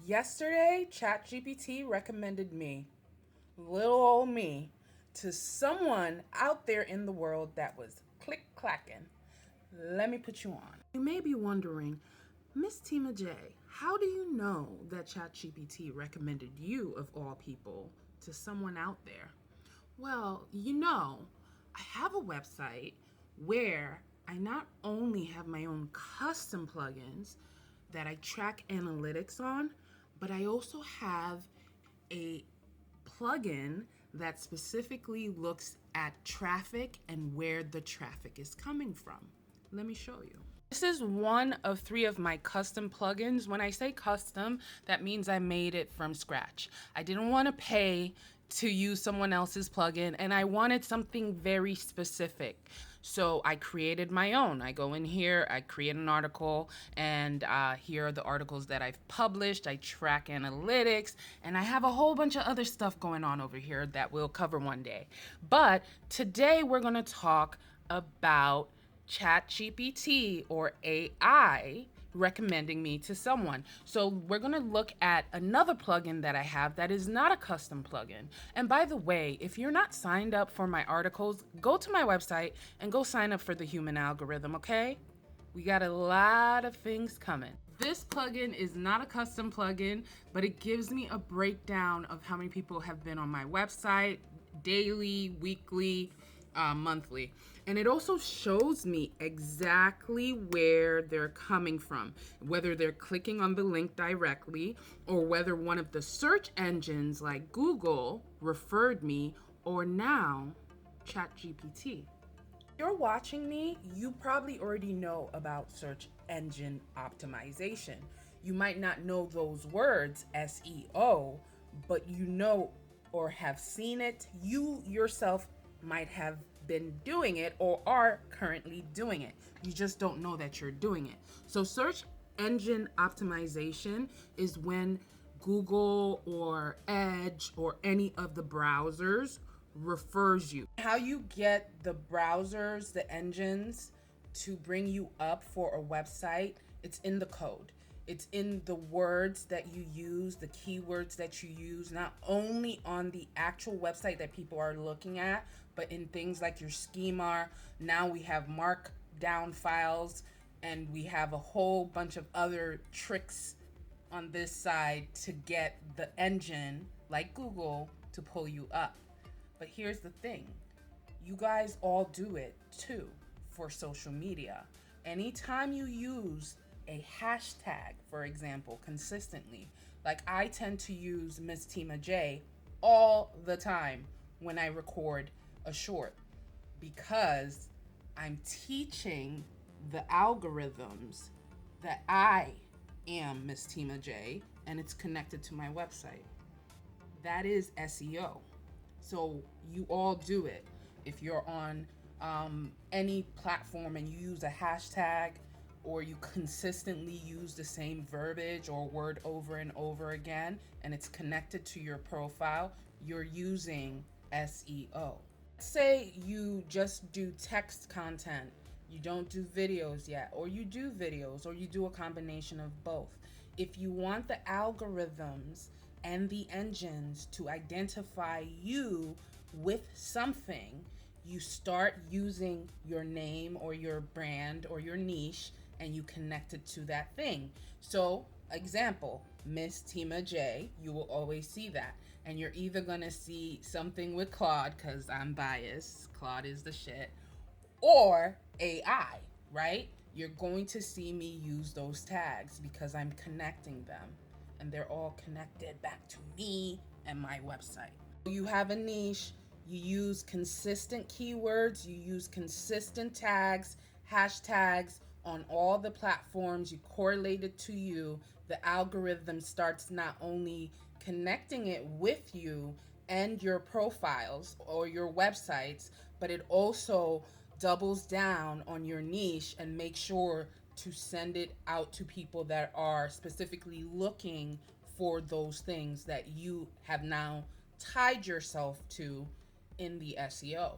Yesterday, ChatGPT recommended me, little old me, to someone out there in the world that was click clacking. Let me put you on. You may be wondering, Mstimaj, how do you know that ChatGPT recommended you, of all people, to someone out there? Well, I have a website where I not only have my own custom plugins that I track analytics on, but I also have a plugin that specifically looks at traffic and where the traffic is coming from. Let me show you. This is one of 3 of my custom plugins. When I say custom, that means I made it from scratch. I didn't want to pay to use someone else's plugin, and I wanted something very specific. So I created my own. I go in here, I create an article, and here are the articles that I've published. I track analytics, and I have a whole bunch of other stuff going on over here that we'll cover one day. But today we're going to talk about ChatGPT or AI recommending me to someone. So we're going to look at another plugin that I have that is not a custom plugin. And by the way, if you're not signed up for my articles, go to my website and go sign up for the human algorithm, okay? We got a lot of things coming. This plugin is not a custom plugin, but it gives me a breakdown of how many people have been on my website, daily, weekly, monthly. And it also shows me exactly where they're coming from, whether they're clicking on the link directly or whether one of the search engines like Google referred me, or now ChatGPT. If you're watching me, you probably already know about search engine optimization. You might not know those words, SEO, but you know or have seen it. You yourself might have been doing it or are currently doing it. You just don't know that you're doing it. So search engine optimization is when Google or Edge or any of the browsers refers you. How you get the browsers, the engines to bring you up for a website, it's in the code. It's in the words that you use, the keywords that you use, not only on the actual website that people are looking at, but in things like your schema. Now we have markdown files, and we have a whole bunch of other tricks on this side to get the engine, like Google, to pull you up. But here's the thing. You guys all do it too for social media. Anytime you use a hashtag, for example, consistently, like I tend to use Mstimaj all the time when I record a short, because I'm teaching the algorithms that I am Mstimaj and it's connected to my website. That is SEO. So you all do it. If you're on any platform and you use a hashtag, or you consistently use the same verbiage or word over and over again, and it's connected to your profile, you're using SEO. Say you just do text content, you don't do videos yet, or you do videos, or you do a combination of both. If you want the algorithms and the engines to identify you with something, you start using your name or your brand or your niche, and you connect it to that thing. So, example, Mstimaj, you will always see that. And you're either gonna see something with Claude, because I'm biased, Claude is the shit, or AI, right? You're going to see me use those tags because I'm connecting them, and they're all connected back to me and my website. You have a niche, you use consistent keywords, you use consistent tags, hashtags on all the platforms, you correlate it to you. The algorithm starts not only connecting it with you and your profiles or your websites, but it also doubles down on your niche and makes sure to send it out to people that are specifically looking for those things that you have now tied yourself to in the SEO.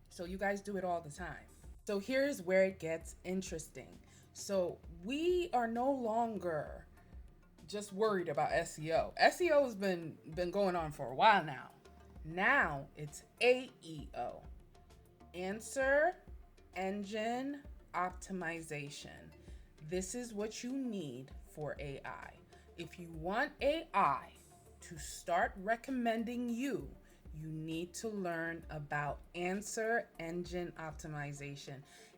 So you guys do it all the time. So here's where it gets interesting. So we are no longer just worried about SEO. SEO has been going on for a while now. Now it's AEO, Answer Engine Optimization. This is what you need for AI. If you want AI to start recommending you, you need to learn about answer engine optimization.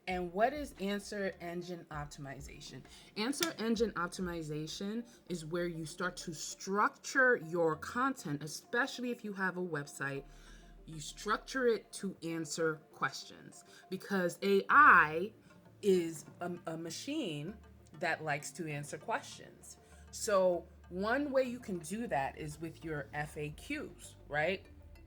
And what is answer engine optimization? Answer engine optimization is where you start to structure your content, especially if you have a website. You structure it to answer questions because AI is a machine that likes to answer questions. So, one way you can do that is with your FAQs, right?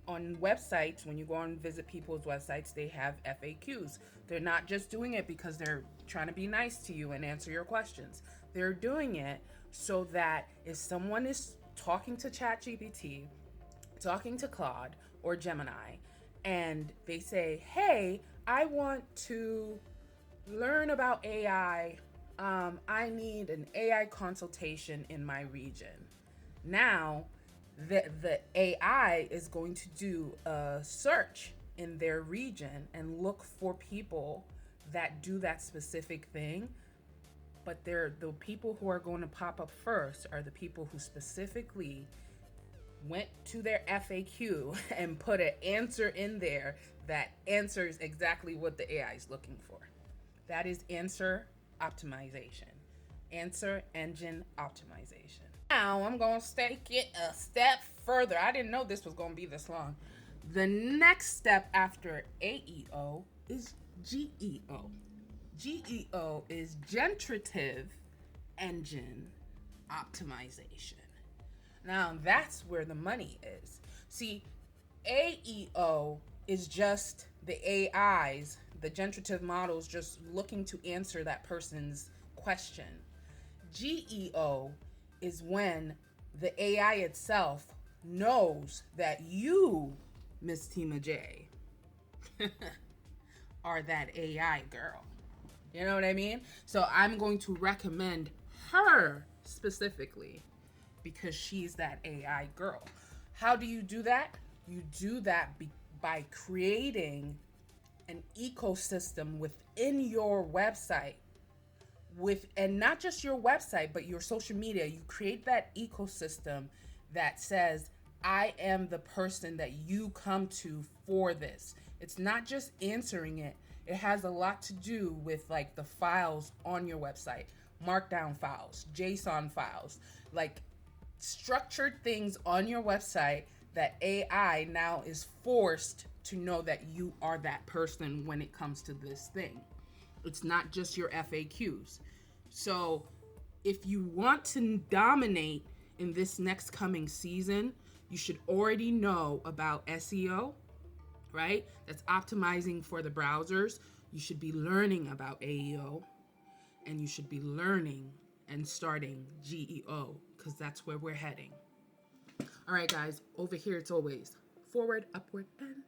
On websites, when you go and visit people's websites, they have FAQs. They're not just doing it because they're trying to be nice to you and answer your questions. They're doing it so that if someone is talking to ChatGPT, talking to Claude or Gemini, and they say, hey, I want to learn about AI. I need an AI consultation in my region. Now, the AI is going to do a search in their region and look for people that do that specific thing. But they're the people who are going to pop up first are the people who specifically went to their FAQ and put an answer in there that answers exactly what the AI is looking for. That is answer optimization, answer engine optimization. Now I'm going to take it a step further. I didn't know this was going to be this long. The next step after AEO is GEO. GEO is generative engine optimization. Now that's where the money is. See, AEO is just the AIs, the generative models, just looking to answer that person's question. GEO is when the AI itself knows that you, Mstimaj, are that AI girl. You know what I mean? So I'm going to recommend her specifically because she's that AI girl. How do you do that? You do that by creating an ecosystem within your website, and not just your website but your social media. You create that ecosystem that says, I am the person that you come to for this. It's not just answering it. It has a lot to do with like the files on your website, markdown files, JSON files, like structured things on your website that AI now is forced to know that you are that person when it comes to this thing. It's not just your FAQs. So if you want to dominate in this next coming season, you should already know about SEO, right? That's optimizing for the browsers. You should be learning about AEO, and you should be learning and starting GEO because that's where we're heading. All right, guys, over here it's always forward, upward, and